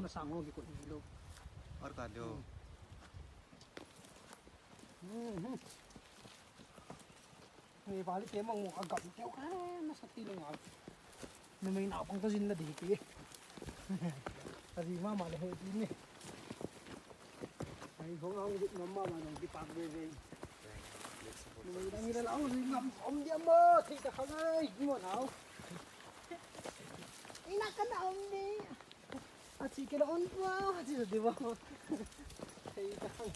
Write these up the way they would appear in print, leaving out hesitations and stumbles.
mà sang luôn cái cuộn này luôn और कर दो người vào cái mà ngủ gặp kéo cá nó sắp đi lên ngồi mình nào không có gì là đi kì cái gì mà lại hơi đi nè mình không biết nó mà nó đi bạc về mình đang nghĩ là lão gì ngầm ông đi mơ thì ta không ơi nhưng mà nào ina ka na ông đi à chị cái đó ôn quá chị đi vào thấy không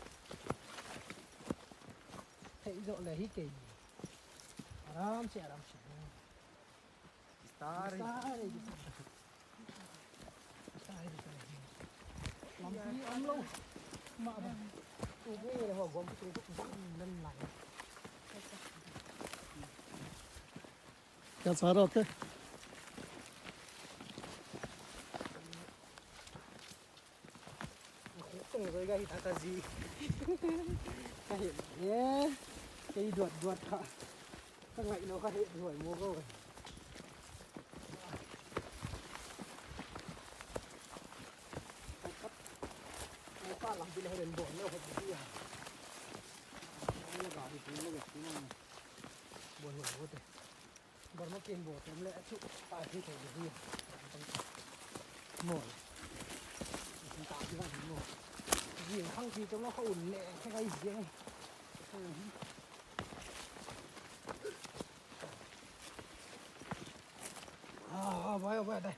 thấy rõ là hít kỳ आराम से Star làm gì ông lâu mà tôi nghe là họ gom tôi cũng nên lại क्या सारा होता है không rồi gây ta gì nhé cây đuột đuột hả các ngậy nó có hệ đuổi mua rồi nó pha làm gì là đền bổn nó phải gì à nó bảo thì nó được nó buồn ngủ quá thế còn nó kiên bột em lẽ chụp tại khi thấy được gì nổi chúng ta chỉ làm nổi gì không thì cho nó không ổn lẹ hay cái gì này à vậy đây